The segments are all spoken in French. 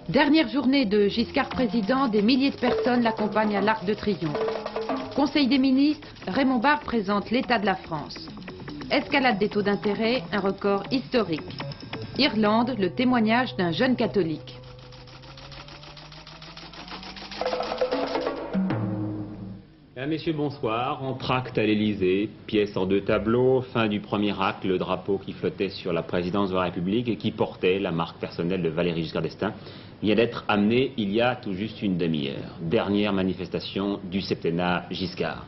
Dernière journée de Giscard président, des milliers de personnes l'accompagnent à l'Arc de Triomphe. Conseil des ministres, Raymond Barre présente l'état de la France. Escalade des taux d'intérêt, un record historique. Irlande, le témoignage d'un jeune catholique. Messieurs, bonsoir. Entracte à l'Élysée, pièce en 2 tableaux, fin du premier acte, le drapeau qui flottait sur la présidence de la République et qui portait la marque personnelle de Valéry Giscard d'Estaing vient d'être amené il y a tout juste une demi-heure. Dernière manifestation du septennat Giscard.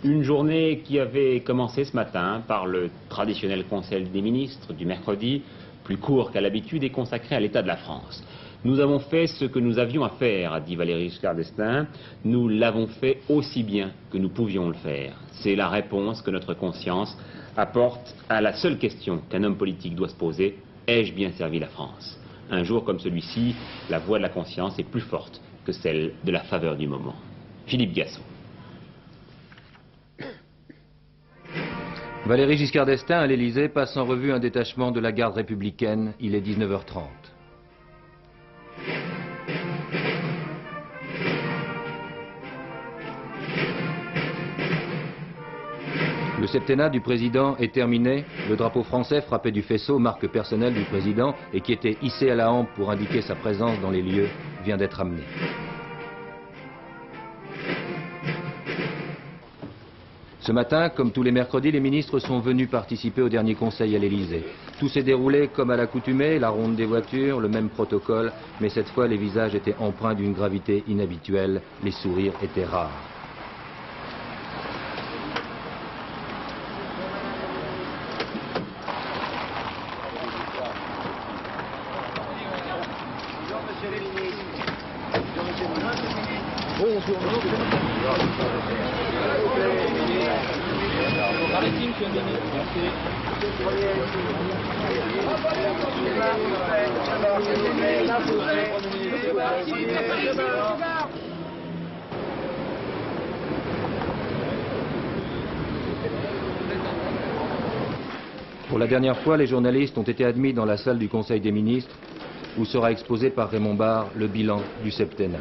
Une journée qui avait commencé ce matin par le traditionnel Conseil des ministres du mercredi, plus court qu'à l'habitude et consacré à l'état de la France. Nous avons fait ce que nous avions à faire, a dit Valéry Giscard d'Estaing. Nous l'avons fait aussi bien que nous pouvions le faire. C'est la réponse que notre conscience apporte à la seule question qu'un homme politique doit se poser. Ai-je bien servi la France? Un jour comme celui-ci, la voix de la conscience est plus forte que celle de la faveur du moment. Philippe Gassot. Valéry Giscard d'Estaing à l'Élysée passe en revue un détachement de la garde républicaine. Il est 19h30. Le septennat du président est terminé. Le drapeau français frappé du faisceau, marque personnelle du président, et qui était hissé à la hampe pour indiquer sa présence dans les lieux, vient d'être amené. Ce matin, comme tous les mercredis, les ministres sont venus participer au dernier conseil à l'Élysée. Tout s'est déroulé comme à l'accoutumée, la ronde des voitures, le même protocole, mais cette fois les visages étaient empreints d'une gravité inhabituelle, les sourires étaient rares. Pour la dernière fois, les journalistes ont été admis dans la salle du Conseil des ministres où sera exposé par Raymond Barre le bilan du septennat.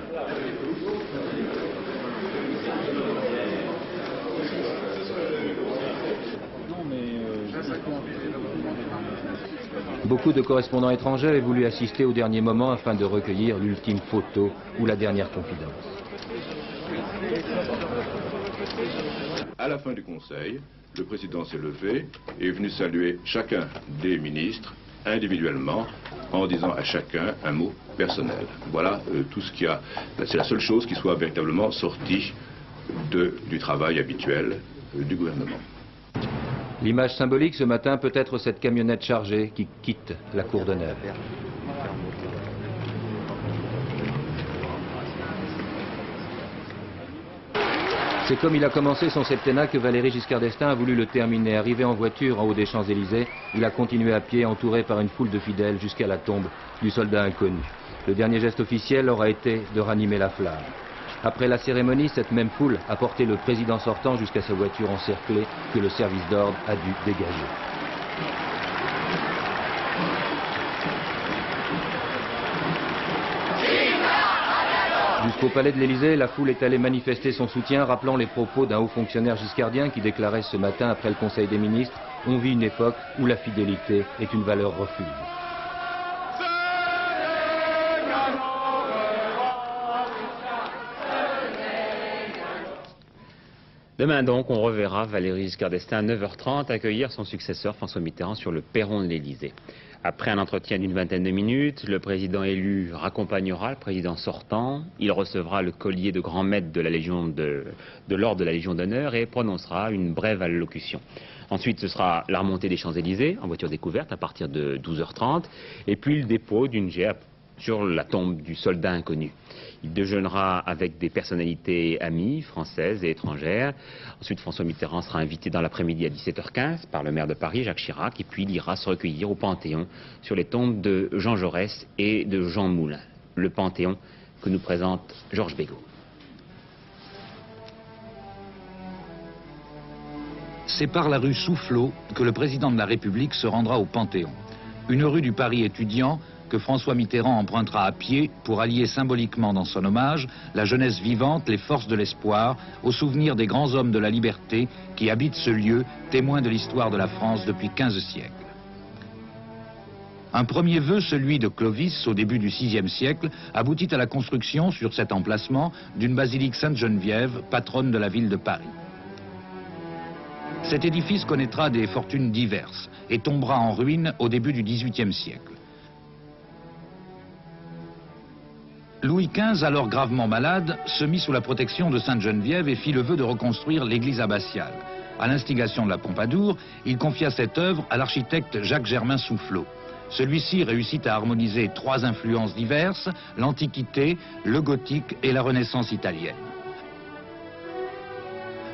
Beaucoup de correspondants étrangers avaient voulu assister au dernier moment afin de recueillir l'ultime photo ou la dernière confidence. À la fin du Conseil, le président s'est levé et est venu saluer chacun des ministres individuellement en disant à chacun un mot personnel. Voilà tout ce qu'il y a. C'est la seule chose qui soit véritablement sortie du travail habituel du gouvernement. L'image symbolique ce matin peut être cette camionnette chargée qui quitte la Cour d'honneur. C'est comme il a commencé son septennat que Valéry Giscard d'Estaing a voulu le terminer. Arrivé en voiture en haut des Champs-Élysées, il a continué à pied, entouré par une foule de fidèles, jusqu'à la tombe du soldat inconnu. Le dernier geste officiel aura été de ranimer la flamme. Après la cérémonie, cette même foule a porté le président sortant jusqu'à sa voiture encerclée que le service d'ordre a dû dégager. Jusqu'au palais de l'Élysée, la foule est allée manifester son soutien, rappelant les propos d'un haut fonctionnaire giscardien qui déclarait ce matin, après le Conseil des ministres, « On vit une époque où la fidélité est une valeur refuge ». Demain donc, on reverra Valéry Giscard d'Estaing à 9h30 accueillir son successeur François Mitterrand sur le perron de l'Élysée. Après un entretien d'une vingtaine de minutes, le président élu raccompagnera le président sortant. Il recevra le collier de grand maître de la Légion de l'Ordre de la Légion d'honneur et prononcera une brève allocution. Ensuite, ce sera la remontée des Champs-Élysées en voiture découverte à partir de 12h30 et puis le dépôt d'une GEA sur la tombe du soldat inconnu. Il déjeunera avec des personnalités amies, françaises et étrangères. Ensuite, François Mitterrand sera invité dans l'après-midi à 17h15 par le maire de Paris, Jacques Chirac, et puis il ira se recueillir au Panthéon sur les tombes de Jean Jaurès et de Jean Moulin. Le Panthéon que nous présente Georges Bégaud. C'est par la rue Soufflot que le président de la République se rendra au Panthéon. Une rue du Paris étudiant que François Mitterrand empruntera à pied pour allier symboliquement dans son hommage la jeunesse vivante, les forces de l'espoir, au souvenir des grands hommes de la liberté qui habitent ce lieu, témoin de l'histoire de la France depuis 15 siècles. Un premier vœu, celui de Clovis, au début du VIe siècle, aboutit à la construction, sur cet emplacement, d'une basilique Sainte-Geneviève, patronne de la ville de Paris. Cet édifice connaîtra des fortunes diverses et tombera en ruine au début du XVIIIe siècle. Louis XV, alors gravement malade, se mit sous la protection de Sainte-Geneviève et fit le vœu de reconstruire l'église abbatiale. À l'instigation de la Pompadour, il confia cette œuvre à l'architecte Jacques-Germain Soufflot. Celui-ci réussit à harmoniser 3 influences diverses, l'Antiquité, le gothique et la Renaissance italienne.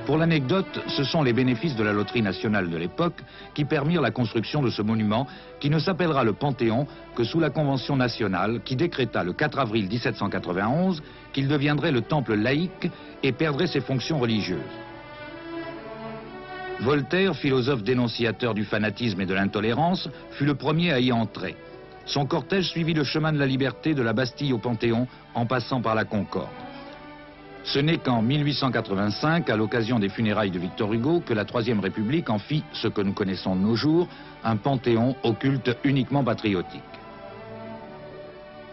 Pour l'anecdote, ce sont les bénéfices de la loterie nationale de l'époque qui permirent la construction de ce monument qui ne s'appellera le Panthéon que sous la Convention nationale qui décréta le 4 avril 1791 qu'il deviendrait le temple laïque et perdrait ses fonctions religieuses. Voltaire, philosophe dénonciateur du fanatisme et de l'intolérance, fut le premier à y entrer. Son cortège suivit le chemin de la liberté de la Bastille au Panthéon en passant par la Concorde. Ce n'est qu'en 1885, à l'occasion des funérailles de Victor Hugo, que la Troisième République en fit ce que nous connaissons de nos jours, un panthéon au culte uniquement patriotique.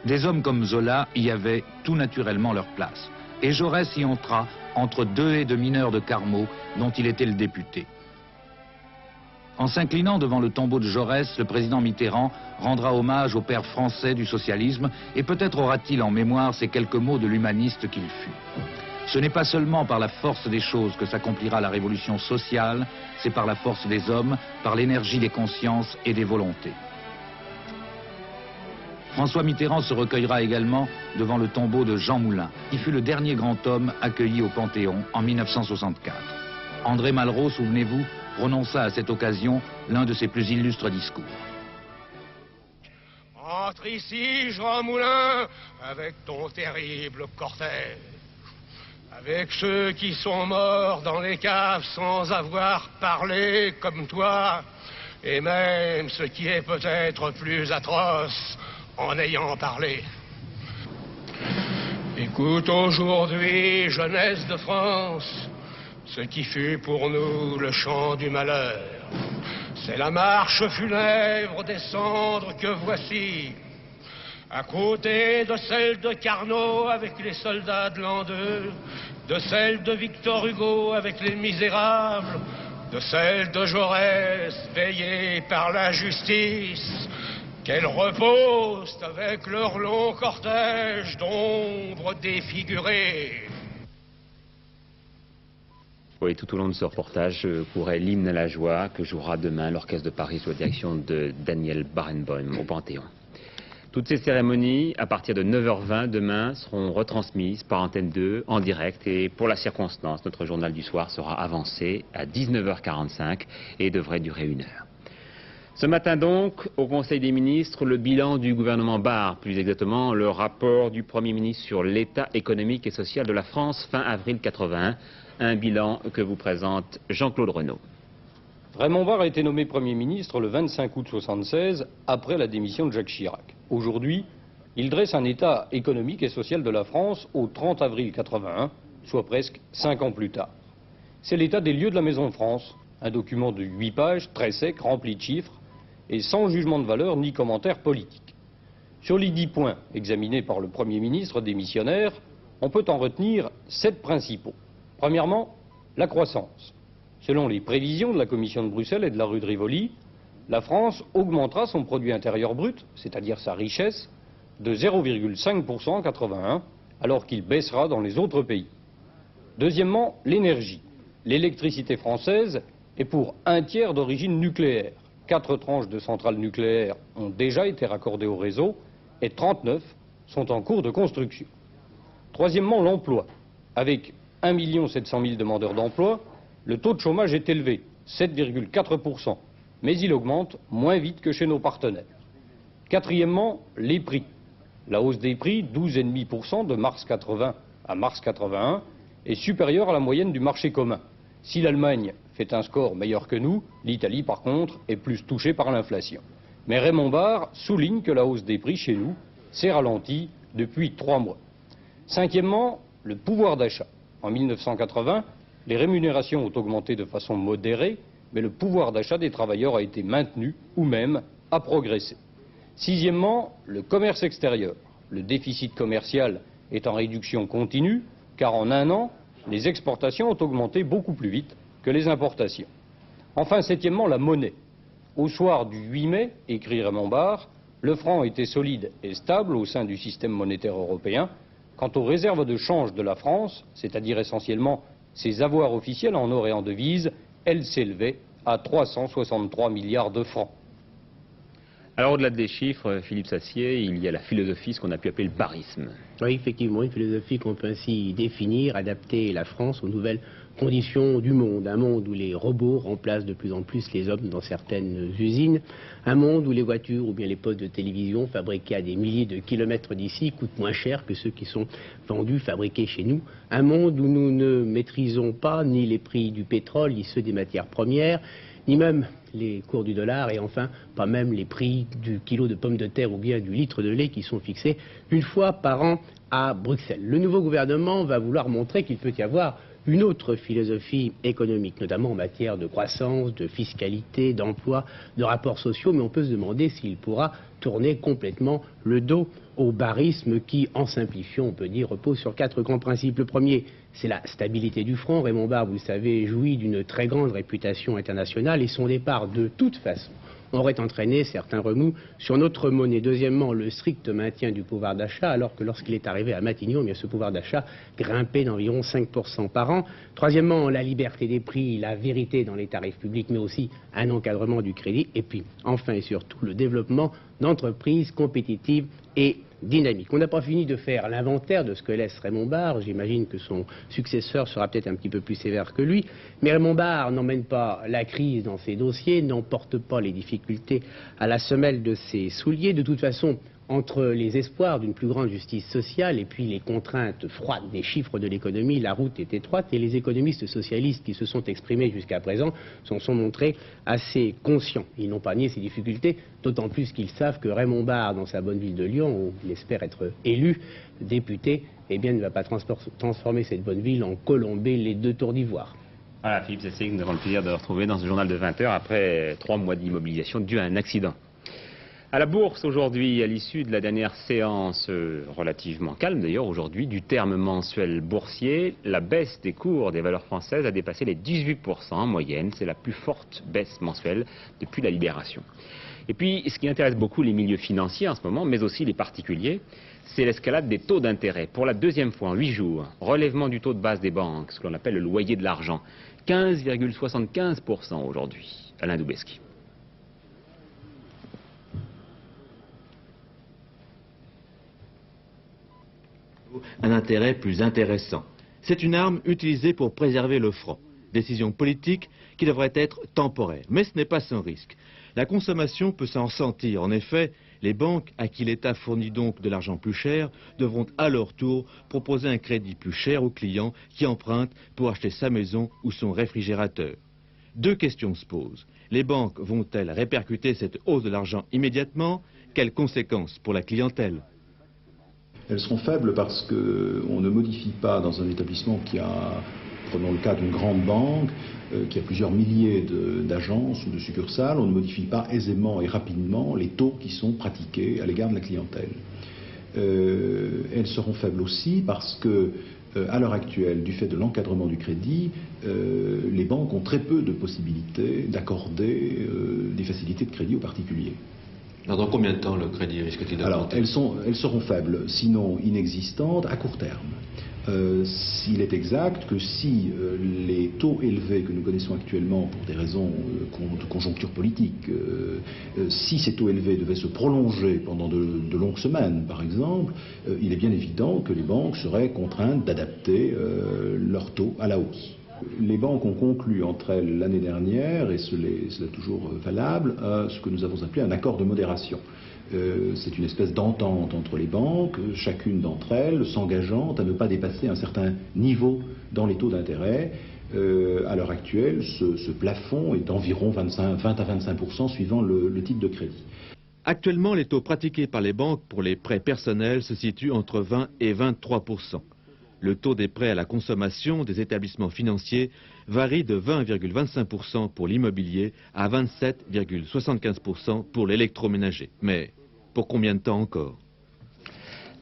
Des hommes comme Zola y avaient tout naturellement leur place. Et Jaurès y entra entre 2 haies de mineurs de Carmaux, dont il était le député. En s'inclinant devant le tombeau de Jaurès, le président Mitterrand rendra hommage au père français du socialisme et peut-être aura-t-il en mémoire ces quelques mots de l'humaniste qu'il fut. Ce n'est pas seulement par la force des choses que s'accomplira la révolution sociale, c'est par la force des hommes, par l'énergie des consciences et des volontés. François Mitterrand se recueillera également devant le tombeau de Jean Moulin, qui fut le dernier grand homme accueilli au Panthéon en 1964. André Malraux, souvenez-vous, prononça à cette occasion l'un de ses plus illustres discours. Entre ici, Jean Moulin, avec ton terrible cortège, avec ceux qui sont morts dans les caves sans avoir parlé comme toi, et même ce qui est peut-être plus atroce, en ayant parlé. Écoute aujourd'hui, jeunesse de France, ce qui fut pour nous le chant du malheur. C'est la marche funèbre des cendres que voici, à côté de celle de Carnot avec les soldats de l'an 2, de celle de Victor Hugo avec les misérables, de celle de Jaurès veillée par la justice, qu'elles reposent avec leur long cortège d'ombres défigurées. Oui, tout au long de ce reportage courait l'hymne à la joie que jouera demain l'Orchestre de Paris sous la direction de Daniel Barenboim au Panthéon. Toutes ces cérémonies, à partir de 9h20 demain, seront retransmises par Antenne 2 en direct et pour la circonstance, notre journal du soir sera avancé à 19h45 et devrait durer 1 heure. Ce matin donc, au Conseil des ministres, le bilan du gouvernement Barre, plus exactement le rapport du Premier ministre sur l'état économique et social de la France fin avril 81. Un bilan que vous présente Jean-Claude Renaud. Raymond Barre a été nommé Premier ministre le 25 août 1976, après la démission de Jacques Chirac. Aujourd'hui, il dresse un état économique et social de la France au 30 avril 81, soit presque 5 ans plus tard. C'est l'état des lieux de la Maison de France, un document de 8 pages, très sec, rempli de chiffres, et sans jugement de valeur ni commentaire politique. Sur les 10 points examinés par le Premier ministre démissionnaire, on peut en retenir 7 principaux. Premièrement, la croissance. Selon les prévisions de la Commission de Bruxelles et de la rue de Rivoli, la France augmentera son produit intérieur brut, c'est-à-dire sa richesse, de 0,5% en 81, alors qu'il baissera dans les autres pays. Deuxièmement, l'énergie. L'électricité française est pour 1/3 d'origine nucléaire. 4 tranches de centrales nucléaires ont déjà été raccordées au réseau et 39 sont en cours de construction. Troisièmement, l'emploi. Avec 1 700 000 demandeurs d'emploi, le taux de chômage est élevé, 7,4%, mais il augmente moins vite que chez nos partenaires. Quatrièmement, les prix. La hausse des prix, 12,5% de mars 80 à mars 81, est supérieure à la moyenne du marché commun. Si l'Allemagne fait un score meilleur que nous, l'Italie, par contre, est plus touchée par l'inflation. Mais Raymond Barre souligne que la hausse des prix chez nous s'est ralentie depuis 3 mois. Cinquièmement, le pouvoir d'achat. En 1980, les rémunérations ont augmenté de façon modérée, mais le pouvoir d'achat des travailleurs a été maintenu ou même a progressé. Sixièmement, le commerce extérieur. Le déficit commercial est en réduction continue, car en un an, les exportations ont augmenté beaucoup plus vite que les importations. Enfin, septièmement, la monnaie. Au soir du 8 mai, écrit Raymond Barre, le franc était solide et stable au sein du système monétaire européen. Quant aux réserves de change de la France, c'est-à-dire essentiellement ses avoirs officiels en or et en devises, elles s'élevaient à 363 milliards de francs. Alors au-delà des chiffres, Philippe Sassier, il y a la philosophie, ce qu'on a pu appeler le barisme. Oui, effectivement, une philosophie qu'on peut ainsi définir, adapter la France aux nouvelles conditions du monde. Un monde où les robots remplacent de plus en plus les hommes dans certaines usines. Un monde où les voitures ou bien les postes de télévision fabriqués à des milliers de kilomètres d'ici coûtent moins cher que ceux qui sont vendus, fabriqués chez nous. Un monde où nous ne maîtrisons pas ni les prix du pétrole, ni ceux des matières premières, ni même les cours du dollar et enfin pas même les prix du kilo de pommes de terre ou bien du litre de lait qui sont fixés une fois par an à Bruxelles. Le nouveau gouvernement va vouloir montrer qu'il peut y avoir une autre philosophie économique, notamment en matière de croissance, de fiscalité, d'emploi, de rapports sociaux, mais on peut se demander s'il pourra tourner complètement le dos au barisme qui, en simplifiant, on peut dire, repose sur 4 grands principes. Le premier, c'est la stabilité du franc. Raymond Barre, vous le savez, jouit d'une très grande réputation internationale et son départ, de toute façon, aurait entraîné certains remous sur notre monnaie. Deuxièmement, le strict maintien du pouvoir d'achat, alors que lorsqu'il est arrivé à Matignon, eh bien, ce pouvoir d'achat grimpait d'environ 5% par an. Troisièmement, la liberté des prix, la vérité dans les tarifs publics, mais aussi un encadrement du crédit. Et puis, enfin et surtout, le développement d'entreprises compétitives et dynamique. On n'a pas fini de faire l'inventaire de ce que laisse Raymond Barre. J'imagine que son successeur sera peut-être un petit peu plus sévère que lui. Mais Raymond Barre n'emmène pas la crise dans ses dossiers, n'emporte pas les difficultés à la semelle de ses souliers. De toute façon, entre les espoirs d'une plus grande justice sociale et puis les contraintes froides des chiffres de l'économie, la route est étroite et les économistes socialistes qui se sont exprimés jusqu'à présent s'en sont montrés assez conscients. Ils n'ont pas nié ces difficultés, d'autant plus qu'ils savent que Raymond Barre, dans sa bonne ville de Lyon, où il espère être élu député, eh bien, ne va pas transformer cette bonne ville en Colombey, les 2 tours d'ivoire. Voilà, Philippe Sassier, nous avons le plaisir de retrouver dans ce journal de 20 heures après 3 mois d'immobilisation due à un accident. À la bourse aujourd'hui, à l'issue de la dernière séance relativement calme d'ailleurs aujourd'hui, du terme mensuel boursier, la baisse des cours des valeurs françaises a dépassé les 18% en moyenne. C'est la plus forte baisse mensuelle depuis la Libération. Et puis, ce qui intéresse beaucoup les milieux financiers en ce moment, mais aussi les particuliers, c'est l'escalade des taux d'intérêt. Pour la 2e fois en 8 jours, relèvement du taux de base des banques, ce que l'on appelle le loyer de l'argent, 15,75% aujourd'hui. Alain Doubesky. Un intérêt plus intéressant. C'est une arme utilisée pour préserver le franc. Décision politique qui devrait être temporaire. Mais ce n'est pas sans risque. La consommation peut s'en sentir. En effet, les banques à qui l'État fournit donc de l'argent plus cher devront à leur tour proposer un crédit plus cher aux clients qui empruntent pour acheter sa maison ou son réfrigérateur. 2 questions se posent. Les banques vont-elles répercuter cette hausse de l'argent immédiatement? Quelles conséquences pour la clientèle? Elles seront faibles parce qu'on ne modifie pas dans un établissement qui a, prenons le cas d'une grande banque, qui a plusieurs milliers d'agences ou de succursales, on ne modifie pas aisément et rapidement les taux qui sont pratiqués à l'égard de la clientèle. Elles seront faibles aussi parce que, à l'heure actuelle, du fait de l'encadrement du crédit, les banques ont très peu de possibilités d'accorder des facilités de crédit aux particuliers. Alors dans combien de temps le crédit risque-t-il d'augmenter? Alors, elles seront faibles, sinon inexistantes, à court terme. S'il est exact que si les taux élevés que nous connaissons actuellement pour des raisons de conjoncture politique, si ces taux élevés devaient se prolonger pendant de longues semaines, par exemple, il est bien évident que les banques seraient contraintes d'adapter leurs taux à la hausse. Les banques ont conclu entre elles l'année dernière, et c'est toujours valable, ce que nous avons appelé un accord de modération. C'est une espèce d'entente entre les banques, chacune d'entre elles s'engageant à ne pas dépasser un certain niveau dans les taux d'intérêt. À l'heure actuelle, ce plafond est d'environ 20 à 25% suivant le type de crédit. Actuellement, les taux pratiqués par les banques pour les prêts personnels se situent entre 20 et 23%. Le taux des prêts à la consommation des établissements financiers varie de 20,25% pour l'immobilier à 27,75% pour l'électroménager. Mais pour combien de temps encore?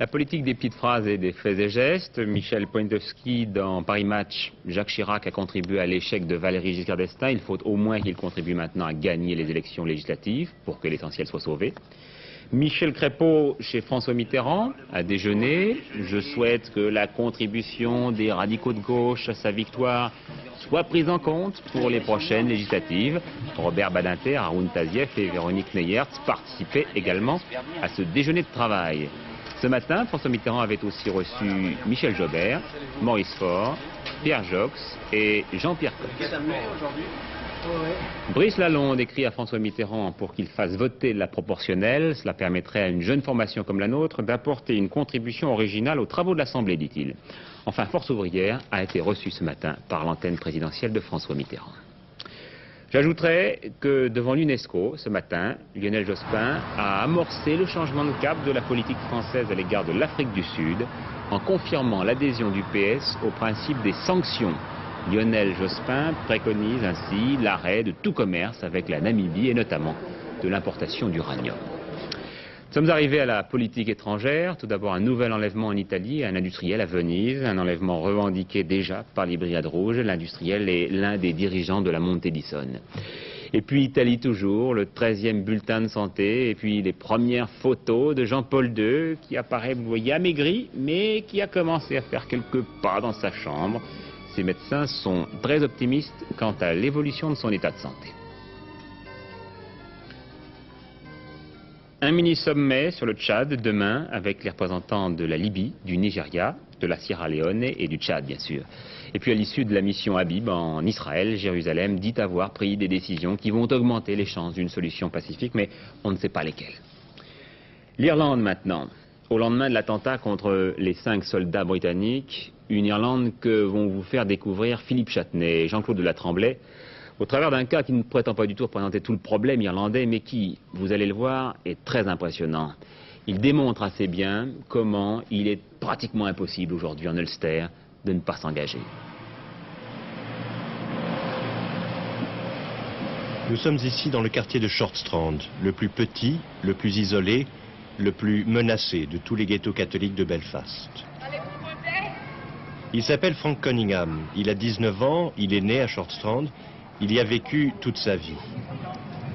La politique des petites phrases et des faits et gestes. Michel Pointowski, dans Paris Match, Jacques Chirac a contribué à l'échec de Valéry Giscard d'Estaing. Il faut au moins qu'il contribue maintenant à gagner les élections législatives pour que l'essentiel soit sauvé. Michel Crépeau, chez François Mitterrand, a déjeuné. Je souhaite que la contribution des radicaux de gauche à sa victoire soit prise en compte pour les prochaines législatives. Robert Badinter, Haroun Tazieff et Véronique Neyertz participaient également à ce déjeuner de travail. Ce matin, François Mitterrand avait aussi reçu Michel Jobert, Maurice Faure, Pierre Joxe et Jean-Pierre Cox. Brice Lalonde écrit à François Mitterrand pour qu'il fasse voter la proportionnelle. Cela permettrait à une jeune formation comme la nôtre d'apporter une contribution originale aux travaux de l'Assemblée, dit-il. Enfin, Force ouvrière a été reçue ce matin par l'antenne présidentielle de François Mitterrand. J'ajouterai que devant l'UNESCO, ce matin, Lionel Jospin a amorcé le changement de cap de la politique française à l'égard de l'Afrique du Sud en confirmant l'adhésion du PS au principe des sanctions. Lionel Jospin préconise ainsi l'arrêt de tout commerce avec la Namibie et notamment de l'importation d'uranium. Nous sommes arrivés à la politique étrangère. Tout d'abord un nouvel enlèvement en Italie, un industriel à Venise, un enlèvement revendiqué déjà par les Brigades Rouges. L'industriel est l'un des dirigeants de la Monte di Sonne. Et puis Italie toujours, le 13e bulletin de santé, et puis les premières photos de Jean-Paul II qui apparaît, vous voyez, amaigri, mais qui a commencé à faire quelques pas dans sa chambre. Ses médecins sont très optimistes quant à l'évolution de son état de santé. Un mini-sommet sur le Tchad demain avec les représentants de la Libye, du Nigeria, de la Sierra Leone et du Tchad bien sûr. Et puis à l'issue de la mission Habib en Israël, Jérusalem dit avoir pris des décisions qui vont augmenter les chances d'une solution pacifique, mais on ne sait pas lesquelles. L'Irlande maintenant. Au lendemain de l'attentat contre les 5 soldats britanniques, une Irlande que vont vous faire découvrir Philippe Châtenay et Jean-Claude Delatremblay, au travers d'un cas qui ne prétend pas du tout représenter tout le problème irlandais, mais qui, vous allez le voir, est très impressionnant. Il démontre assez bien comment il est pratiquement impossible aujourd'hui en Ulster de ne pas s'engager. Nous sommes ici dans le quartier de Shortstrand, le plus petit, le plus isolé, le plus menacé de tous les ghettos catholiques de Belfast. Il s'appelle Frank Cunningham, il a 19 ans, il est né à Shortstrand, il y a vécu toute sa vie.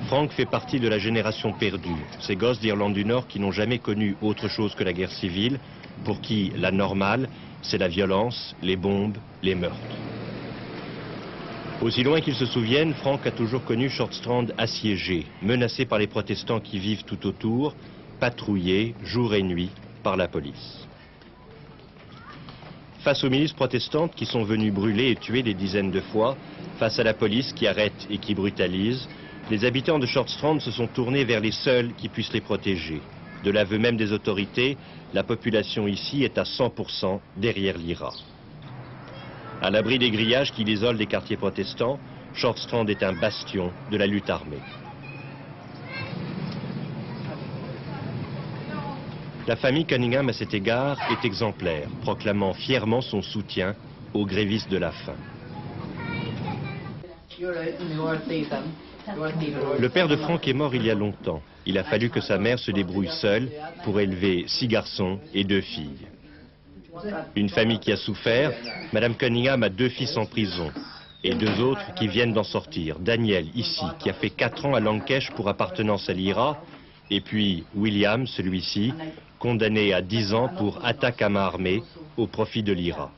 Frank fait partie de la génération perdue, ces gosses d'Irlande du Nord qui n'ont jamais connu autre chose que la guerre civile, pour qui la normale, c'est la violence, les bombes, les meurtres. Aussi loin qu'ils se souviennent, Frank a toujours connu Shortstrand assiégé, menacé par les protestants qui vivent tout autour, patrouillé jour et nuit par la police. Face aux milices protestantes qui sont venues brûler et tuer des dizaines de fois, face à la police qui arrête et qui brutalise, les habitants de Shortstrand se sont tournés vers les seuls qui puissent les protéger. De l'aveu même des autorités, la population ici est à 100% derrière l'IRA. À l'abri des grillages qui l'isolent des quartiers protestants, Shortstrand est un bastion de la lutte armée. La famille Cunningham à cet égard est exemplaire, proclamant fièrement son soutien aux grévistes de la faim. Le père de Frank est mort il y a longtemps. Il a fallu que sa mère se débrouille seule pour élever 6 garçons et 2 filles. Une famille qui a souffert, Madame Cunningham a 2 fils en prison et 2 autres qui viennent d'en sortir. Daniel, ici, qui a fait 4 ans à Lankesh pour appartenance à l'IRA, et puis William, celui-ci, condamné à 10 ans pour attaque à main armée au profit de l'IRA.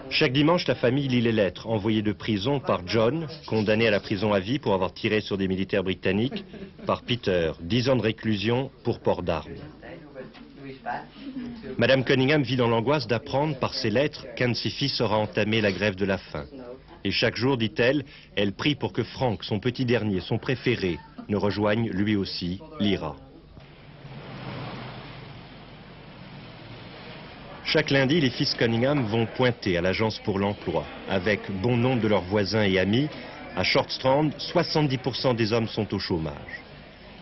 Chaque dimanche, la famille lit les lettres envoyées de prison par John, condamné à la prison à vie pour avoir tiré sur des militaires britanniques, par Peter, 10 ans de réclusion pour port d'armes. Madame Cunningham vit dans l'angoisse d'apprendre par ses lettres qu'un de ses fils aura entamé la grève de la faim. Et chaque jour, dit-elle, elle prie pour que Frank, son petit dernier, son préféré, ne rejoigne lui aussi l'IRA. Chaque lundi, les fils Cunningham vont pointer à l'agence pour l'emploi. Avec bon nombre de leurs voisins et amis, À Shortstrand, 70% des hommes sont au chômage.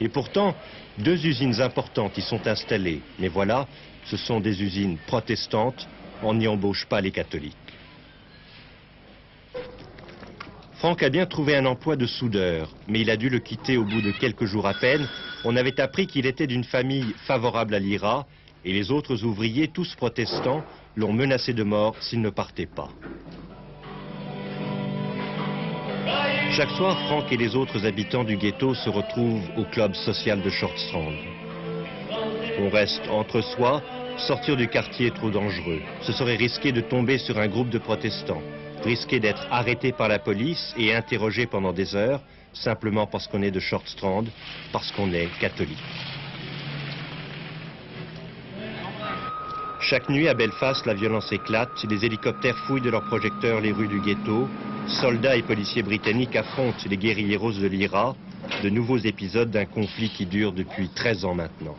Et pourtant, 2 usines importantes y sont installées. Mais voilà, ce sont des usines protestantes, on n'y embauche pas les catholiques. Franck a bien trouvé un emploi de soudeur, mais il a dû le quitter au bout de quelques jours à peine. On avait appris qu'il était d'une famille favorable à l'IRA, et les autres ouvriers, tous protestants, l'ont menacé de mort s'il ne partait pas. Chaque soir, Franck et les autres habitants du ghetto se retrouvent au club social de Shortstrand. On reste entre soi, sortir du quartier est trop dangereux. Ce serait risquer de tomber sur un groupe de protestants, risquer d'être arrêté par la police et interrogé pendant des heures, simplement parce qu'on est de Shortstrand, parce qu'on est catholique. Chaque nuit à Belfast, la violence éclate, les hélicoptères fouillent de leurs projecteurs les rues du ghetto, soldats et policiers britanniques affrontent les guérilleros de l'IRA, de nouveaux épisodes d'un conflit qui dure depuis 13 ans maintenant.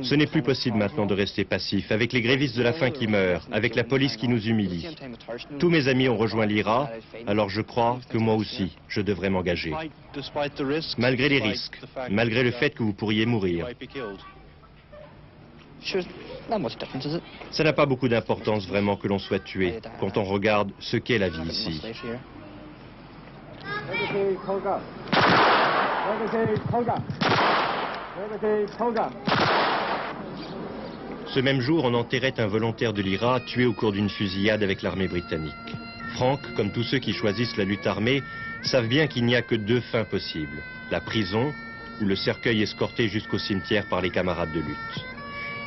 Ce n'est plus possible maintenant de rester passif, avec les grévistes de la faim qui meurent, avec la police qui nous humilie. Tous mes amis ont rejoint l'IRA, alors je crois que moi aussi, je devrais m'engager. Malgré les risques, malgré le fait que vous pourriez mourir. Ça n'a pas beaucoup d'importance vraiment que l'on soit tué, quand on regarde ce qu'est la vie ici. Ce même jour, on enterrait un volontaire de l'IRA tué au cours d'une fusillade avec l'armée britannique. Franck, comme tous ceux qui choisissent la lutte armée, savent bien qu'il n'y a que 2 fins possibles, la prison ou le cercueil escorté jusqu'au cimetière par les camarades de lutte.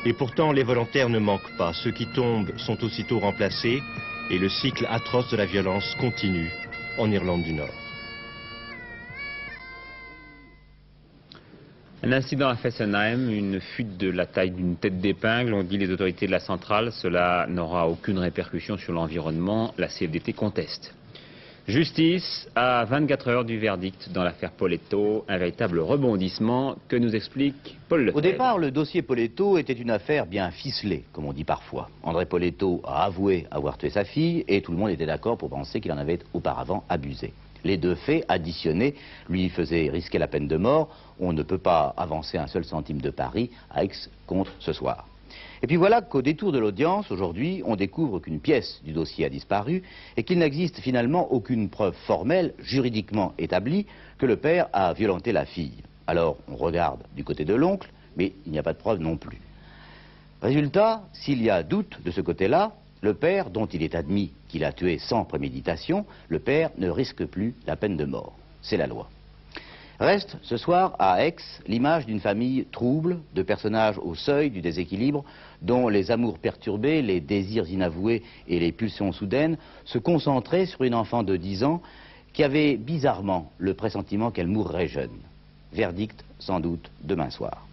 Et pourtant, les volontaires ne manquent pas. Ceux qui tombent sont aussitôt remplacés et le cycle atroce de la violence continue en Irlande du Nord. Un incident à Fessenheim, une fuite de la taille d'une tête d'épingle, ont dit les autorités de la centrale. Cela n'aura aucune répercussion sur l'environnement. La CFDT conteste. Justice à 24 heures du verdict dans l'affaire Poletto. Un véritable rebondissement que nous explique Paul Lefebvre. Au départ, le dossier Poletto était une affaire bien ficelée, comme on dit parfois. André Poletto a avoué avoir tué sa fille et tout le monde était d'accord pour penser qu'il en avait auparavant abusé. Les 2 faits additionnés lui faisaient risquer la peine de mort. On ne peut pas avancer un seul centime de pari à Aix contre ce soir. Et puis voilà qu'au détour de l'audience, aujourd'hui, on découvre qu'une pièce du dossier a disparu et qu'il n'existe finalement aucune preuve formelle, juridiquement établie, que le père a violenté la fille. Alors on regarde du côté de l'oncle, mais il n'y a pas de preuve non plus. Résultat, s'il y a doute de ce côté-là, le père, dont il est admis qu'il a tué sans préméditation, le père ne risque plus la peine de mort. C'est la loi. Reste ce soir à Aix l'image d'une famille trouble, de personnages au seuil du déséquilibre, dont les amours perturbés, les désirs inavoués et les pulsions soudaines se concentraient sur une enfant de 10 ans qui avait bizarrement le pressentiment qu'elle mourrait jeune. Verdict sans doute demain soir.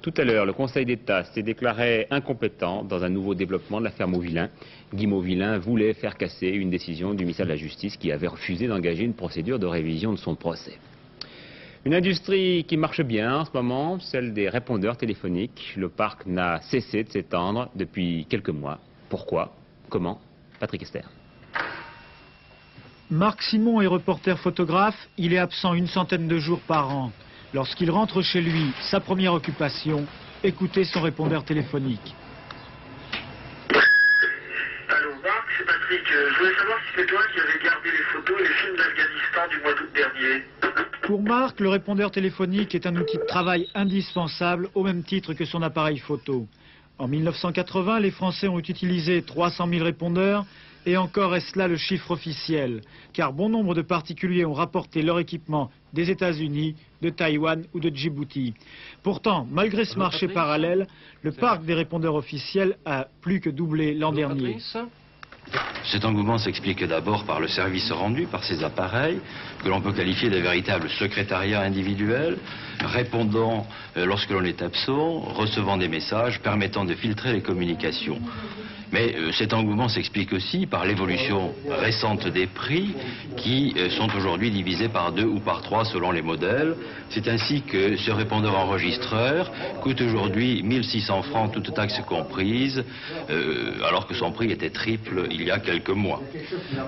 Tout à l'heure, le Conseil d'État s'est déclaré incompétent dans un nouveau développement de l'affaire Mauvillain. Guy Mauvillain voulait faire casser une décision du ministère de la Justice qui avait refusé d'engager une procédure de révision de son procès. Une industrie qui marche bien en ce moment, celle des répondeurs téléphoniques. Le parc n'a cessé de s'étendre depuis quelques mois. Pourquoi? Comment? Patrick Esther. Marc Simon est reporter photographe. Il est absent une centaine de jours par an. Lorsqu'il rentre chez lui, sa première occupation, écouter son répondeur téléphonique. Allô Marc, c'est Patrick. Je voulais savoir si c'est toi qui avais gardé les photos et les films d'Afghanistan du mois d'août dernier. Pour Marc, le répondeur téléphonique est un outil de travail indispensable au même titre que son appareil photo. En 1980, les Français ont utilisé 300 000 répondeurs. Et encore est-ce là le chiffre officiel, car bon nombre de particuliers ont rapporté leur équipement des États-Unis, de Taïwan ou de Djibouti. Pourtant, malgré ce marché parallèle, le parc des répondeurs officiels a plus que doublé l'an dernier. Cet engouement s'explique d'abord par le service rendu par ces appareils, que l'on peut qualifier de véritable secrétariat individuel, répondant lorsque l'on est absent, recevant des messages, permettant de filtrer les communications. Mais cet engouement s'explique aussi par l'évolution récente des prix qui sont aujourd'hui divisés par 2 ou par 3 selon les modèles. C'est ainsi que ce répondeur enregistreur coûte aujourd'hui 1600 francs, toutes taxes comprises, alors que son prix était triple il y a quelques mois.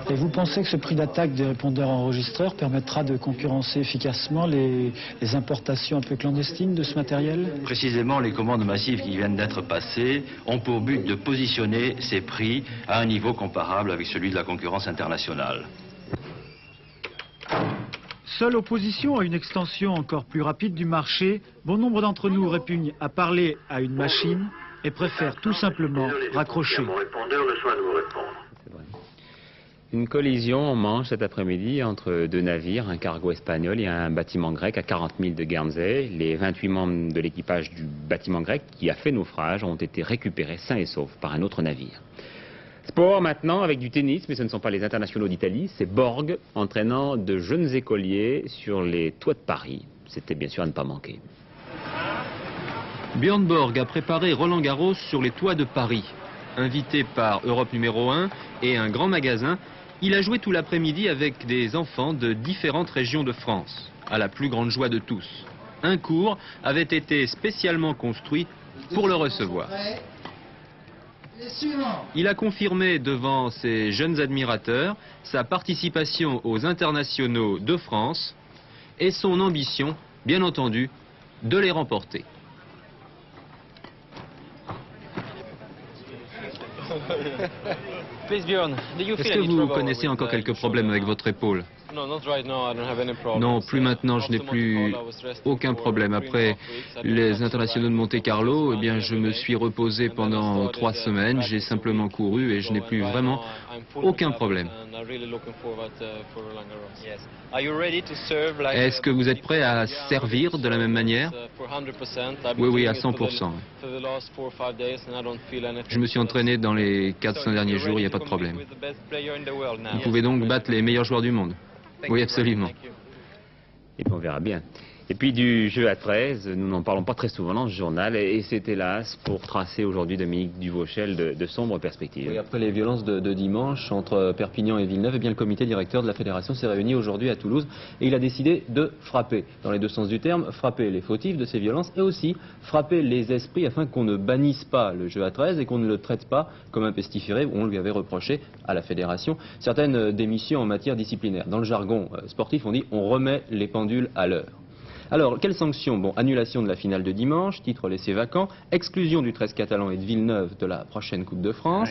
Et vous pensez que ce prix d'attaque des répondeurs enregistreurs permettra de concurrencer efficacement les importations un peu clandestines de ce matériel? Précisément, les commandes massives qui viennent d'être passées ont pour but de positionner ces prix à un niveau comparable avec celui de la concurrence internationale. Seule opposition à une extension encore plus rapide du marché, bon nombre d'entre nous répugnent à parler à une machine et préfèrent tout simplement raccrocher. Une collision en Manche cet après-midi entre 2 navires, un cargo espagnol et un bâtiment grec à 40 000 de Guernsey. Les 28 membres de l'équipage du bâtiment grec qui a fait naufrage ont été récupérés sains et saufs par un autre navire. Sport maintenant avec du tennis, mais ce ne sont pas les internationaux d'Italie, c'est Borg entraînant de jeunes écoliers sur les toits de Paris. C'était bien sûr à ne pas manquer. Björn Borg a préparé Roland Garros sur les toits de Paris. Invité par Europe numéro 1 et un grand magasin, il a joué tout l'après-midi avec des enfants de différentes régions de France, à la plus grande joie de tous. Un cours avait été spécialement construit pour le recevoir. Il a confirmé devant ses jeunes admirateurs sa participation aux internationaux de France et son ambition, bien entendu, de les remporter. Est-ce que vous connaissez encore quelques problèmes avec votre épaule? Non, plus maintenant, je n'ai plus aucun problème. Après les internationaux de Monte-Carlo, eh bien, je me suis reposé pendant 3 semaines, j'ai simplement couru et je n'ai plus vraiment aucun problème. Est-ce que vous êtes prêt à servir de la même manière? Oui, à 100%. Je me suis entraîné dans les 4-5 derniers jours, il n'y a pas de problème. Vous pouvez donc battre les meilleurs joueurs du monde. Oui, absolument. Et puis on verra bien. Et puis du jeu à 13, nous n'en parlons pas très souvent dans ce journal, et c'est hélas pour tracer aujourd'hui Dominique Duvauchel de sombres perspectives. Oui, après les violences de dimanche entre Perpignan et Villeneuve, eh bien, le comité directeur de la fédération s'est réuni aujourd'hui à Toulouse et il a décidé de frapper, dans les deux sens du terme, frapper les fautifs de ces violences et aussi frapper les esprits afin qu'on ne bannisse pas le jeu à 13 et qu'on ne le traite pas comme un pestiféré où on lui avait reproché à la fédération certaines démissions en matière disciplinaire. Dans le jargon sportif, on dit on remet les pendules à l'heure. Alors, quelles sanctions? Bon, annulation de la finale de dimanche, titre laissé vacant, exclusion du 13 catalan et de Villeneuve de la prochaine Coupe de France,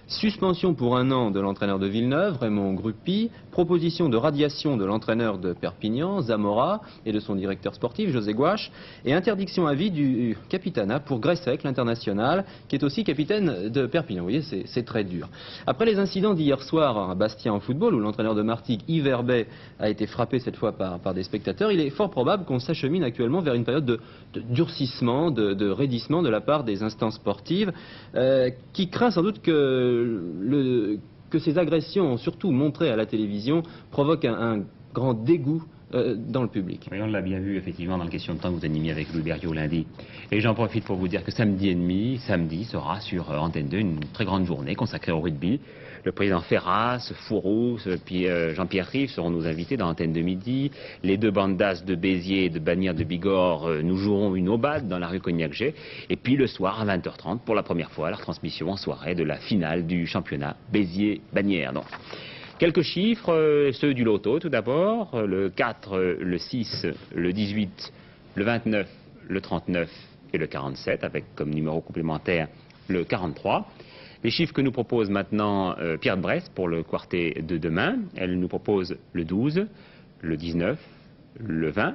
suspension pour 1 an de l'entraîneur de Villeneuve, Raymond Gruppy, proposition de radiation de l'entraîneur de Perpignan, Zamora, et de son directeur sportif, José Gouache, et interdiction à vie du capitanat pour Gressec, l'international, qui est aussi capitaine de Perpignan. Vous voyez, c'est très dur. Après les incidents d'hier soir à Bastia en football, où l'entraîneur de Martigues, Yves Herbet, a été frappé cette fois par des spectateurs, il est fort probable qu'on s'achemine actuellement vers une période de durcissement, de raidissement de la part des instances sportives, qui craint sans doute que ces agressions, surtout montrées à la télévision, provoquent un grand dégoût dans le public. Oui, on l'a bien vu effectivement dans la question de temps que vous animiez avec Louis Berriot lundi. Et j'en profite pour vous dire que samedi sera sur Antenne 2 une très grande journée consacrée au rugby. Le président Ferras, Fourous, puis Jean-Pierre Rive seront nos invités dans Antenne de midi. Les 2 bandas de Béziers et de Bagnères de Bigorre, nous jouerons une aubade dans la rue Cognac-Jet. Et puis le soir à 20h30, pour la première fois, la retransmission en soirée de la finale du championnat Béziers-Bagnères. Donc, quelques chiffres, ceux du loto tout d'abord, le 4, le 6, le 18, le 29, le 39 et le 47, avec comme numéro complémentaire le 43. Les chiffres que nous propose maintenant Pierre de Bresse pour le quartet de demain, elle nous propose le 12, le 19, le 20,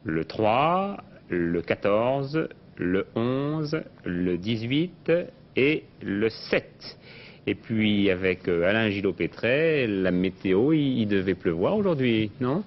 le 3, le 14, le 11, le 18 et le 7. Et puis avec Alain Gillot-Pétret, la météo, il devait pleuvoir aujourd'hui, non ?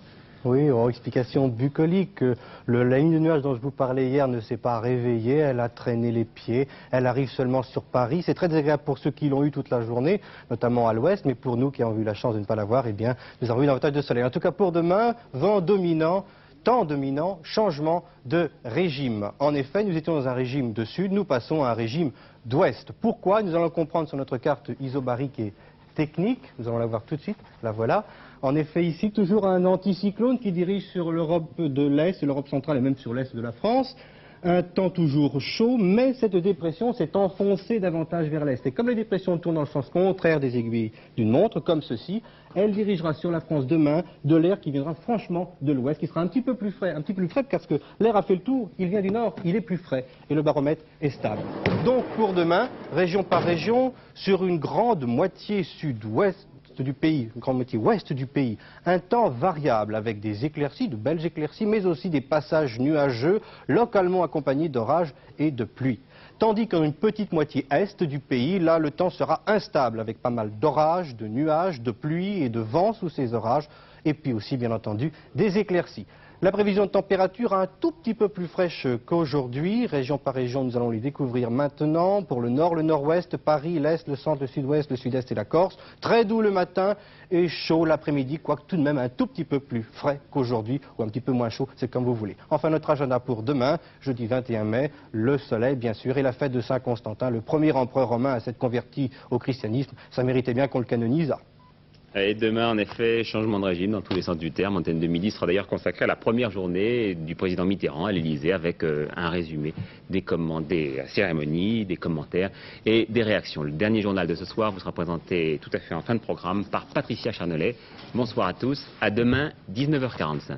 Oui, en explication bucolique, la ligne de nuages dont je vous parlais hier ne s'est pas réveillée, elle a traîné les pieds, elle arrive seulement sur Paris. C'est très désagréable pour ceux qui l'ont eu toute la journée, notamment à l'ouest, mais pour nous qui avons eu la chance de ne pas l'avoir, eh bien, nous avons eu davantage de soleil. En tout cas pour demain, vent dominant, temps dominant, changement de régime. En effet, nous étions dans un régime de sud, nous passons à un régime d'ouest. Pourquoi? Nous allons comprendre sur notre carte isobarique et technique, nous allons la voir tout de suite, la voilà. En effet, ici, toujours un anticyclone qui dirige sur l'Europe de l'Est, l'Europe centrale et même sur l'Est de la France. Un temps toujours chaud, mais cette dépression s'est enfoncée davantage vers l'Est. Et comme la dépression tourne dans le sens contraire des aiguilles d'une montre, comme ceci, elle dirigera sur la France demain de l'air qui viendra franchement de l'Ouest, qui sera un petit peu plus frais, parce que l'air a fait le tour, il vient du Nord, il est plus frais, et le baromètre est stable. Donc pour demain, région par région, sur une grande moitié sud-ouest du pays, une grande moitié ouest du pays, un temps variable avec des éclaircies, de belles éclaircies, mais aussi des passages nuageux, localement accompagnés d'orages et de pluie. Tandis qu'en une petite moitié est du pays, là, le temps sera instable, avec pas mal d'orages, de nuages, de pluie et de vent sous ces orages, et puis aussi, bien entendu, des éclaircies. La prévision de température un tout petit peu plus fraîche qu'aujourd'hui. Région par région, nous allons les découvrir maintenant. Pour le nord, le nord-ouest, Paris, l'est, le centre, le sud-ouest, le sud-est et la Corse. Très doux le matin et chaud l'après-midi, quoique tout de même un tout petit peu plus frais qu'aujourd'hui, ou un petit peu moins chaud, c'est comme vous voulez. Enfin, notre agenda pour demain, jeudi 21 mai, le soleil, bien sûr, et la fête de Saint-Constantin, le premier empereur romain à s'être converti au christianisme. Ça méritait bien qu'on le canonisât. Et demain, en effet, changement de régime dans tous les sens du terme. Antenne de midi sera d'ailleurs consacrée à la première journée du président Mitterrand à l'Élysée avec un résumé des cérémonies, des commentaires et des réactions. Le dernier journal de ce soir vous sera présenté tout à fait en fin de programme par Patricia Charnelet. Bonsoir à tous. À demain, 19h45.